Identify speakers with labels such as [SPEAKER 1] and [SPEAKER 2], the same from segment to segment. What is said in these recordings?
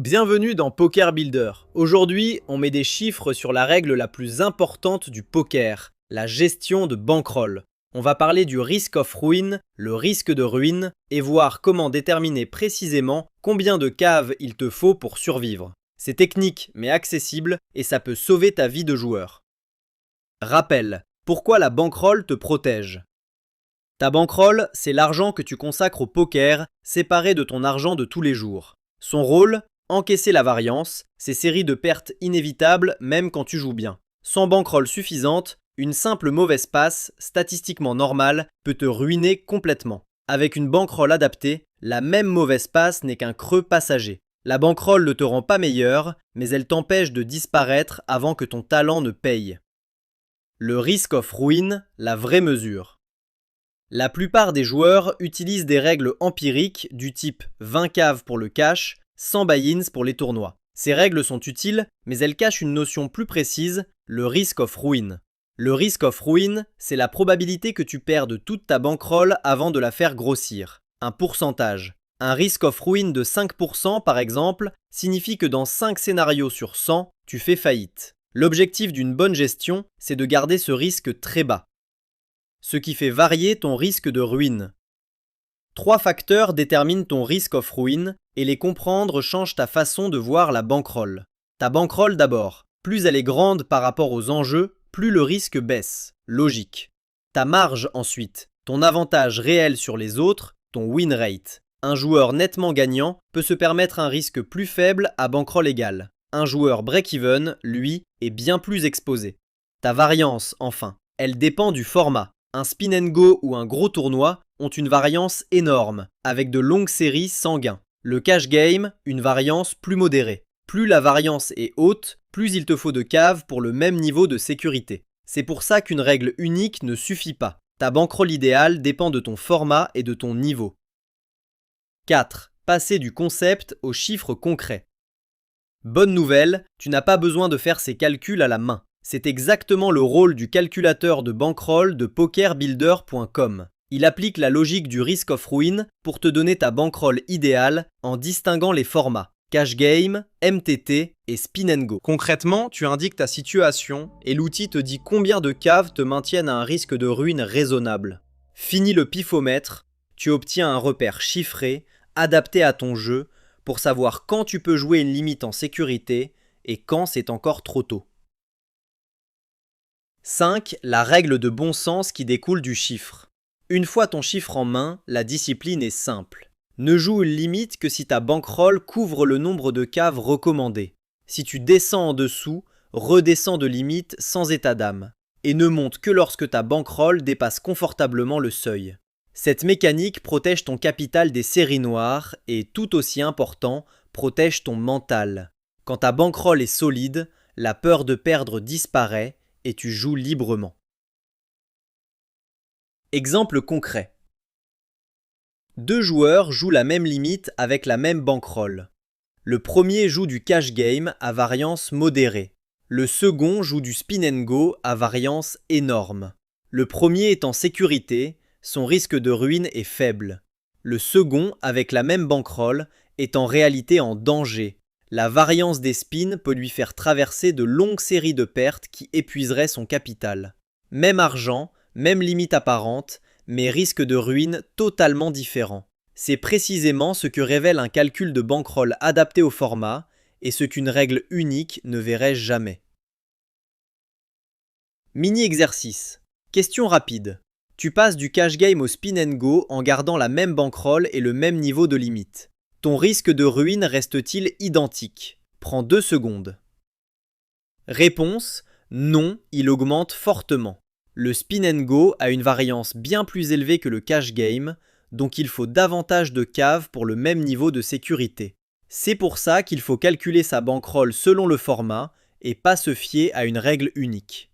[SPEAKER 1] Bienvenue dans Poker Builder. Aujourd'hui, on met des chiffres sur la règle la plus importante du poker, la gestion de bankroll. On va parler du risk of ruin, le risque de ruine, et voir comment déterminer précisément combien de caves il te faut pour survivre. C'est technique mais accessible et ça peut sauver ta vie de joueur. Rappel, pourquoi la bankroll te protège ? Ta bankroll, c'est l'argent que tu consacres au poker, séparé de ton argent de tous les jours. Son rôle ? Encaisser la variance, ces séries de pertes inévitables même quand tu joues bien. Sans bankroll suffisante, une simple mauvaise passe, statistiquement normale, peut te ruiner complètement. Avec une bankroll adaptée, la même mauvaise passe n'est qu'un creux passager. La bankroll ne te rend pas meilleur, mais elle t'empêche de disparaître avant que ton talent ne paye. Le risk of ruin, la vraie mesure. La plupart des joueurs utilisent des règles empiriques du type 20 caves pour le cash, 100 buy-ins pour les tournois. Ces règles sont utiles, mais elles cachent une notion plus précise, le risk of ruin. Le risk of ruin, c'est la probabilité que tu perdes toute ta bankroll avant de la faire grossir. Un pourcentage. Un risk of ruin de 5% par exemple, signifie que dans 5 scénarios sur 100, tu fais faillite. L'objectif d'une bonne gestion, c'est de garder ce risque très bas. Ce qui fait varier ton risque de ruine. 3 facteurs déterminent ton risk of ruin et les comprendre change ta façon de voir la bankroll. Ta bankroll d'abord. Plus elle est grande par rapport aux enjeux, plus le risque baisse. Logique. Ta marge ensuite. Ton avantage réel sur les autres, ton win rate. Un joueur nettement gagnant peut se permettre un risque plus faible à bankroll égale. Un joueur break-even, lui, est bien plus exposé. Ta variance enfin. Elle dépend du format. Un spin and go ou un gros tournoi ont une variance énorme, avec de longues séries sans gain. Le cash game, une variance plus modérée. Plus la variance est haute, plus il te faut de caves pour le même niveau de sécurité. C'est pour ça qu'une règle unique ne suffit pas. Ta bankroll idéale dépend de ton format et de ton niveau. 4. Passer du concept aux chiffres concrets. Bonne nouvelle, tu n'as pas besoin de faire ces calculs à la main. C'est exactement le rôle du calculateur de bankroll de pokerbuilder.com. Il applique la logique du risk of ruin pour te donner ta bankroll idéale en distinguant les formats cash game, MTT et spin and go. Concrètement, tu indiques ta situation et l'outil te dit combien de caves te maintiennent à un risque de ruine raisonnable. Fini le pifomètre, tu obtiens un repère chiffré, adapté à ton jeu, pour savoir quand tu peux jouer une limite en sécurité et quand c'est encore trop tôt. 5. La règle de bon sens qui découle du chiffre. Une fois ton chiffre en main, la discipline est simple. Ne joue une limite que si ta bankroll couvre le nombre de caves recommandées. Si tu descends en dessous, redescends de limite sans état d'âme. Et ne monte que lorsque ta bankroll dépasse confortablement le seuil. Cette mécanique protège ton capital des séries noires et, tout aussi important, protège ton mental. Quand ta bankroll est solide, la peur de perdre disparaît et tu joues librement. Exemple concret. 2 joueurs jouent la même limite avec la même bankroll. Le premier joue du cash game à variance modérée. Le second joue du spin and go à variance énorme. Le premier est en sécurité, son risque de ruine est faible. Le second, avec la même bankroll, est en réalité en danger. La variance des spins peut lui faire traverser de longues séries de pertes qui épuiseraient son capital. Même argent, même limite apparente, mais risque de ruine totalement différent. C'est précisément ce que révèle un calcul de bankroll adapté au format et ce qu'une règle unique ne verrait jamais. Mini-exercice. Question rapide. Tu passes du cash game au spin and go en gardant la même bankroll et le même niveau de limite. Ton risque de ruine reste-t-il identique ? Prends 2 secondes. Réponse : non, il augmente fortement. Le spin and go a une variance bien plus élevée que le cash game, donc il faut davantage de caves pour le même niveau de sécurité. C'est pour ça qu'il faut calculer sa bankroll selon le format et pas se fier à une règle unique.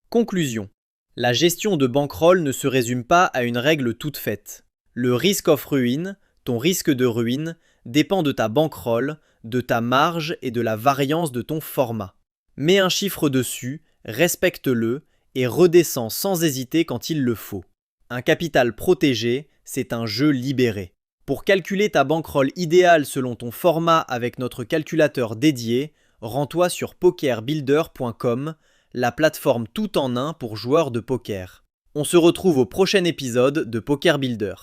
[SPEAKER 1] Conclusion. La gestion de bankroll ne se résume pas à une règle toute faite. Le risk of ruin, ton risque de ruine, dépend de ta bankroll, de ta marge et de la variance de ton format. Mets un chiffre dessus, respecte-le et redescends sans hésiter quand il le faut. Un capital protégé, c'est un jeu libéré. Pour calculer ta bankroll idéale selon ton format avec notre calculateur dédié, rends-toi sur pokerbuilder.com, la plateforme tout en un pour joueurs de poker. On se retrouve au prochain épisode de Poker Builder.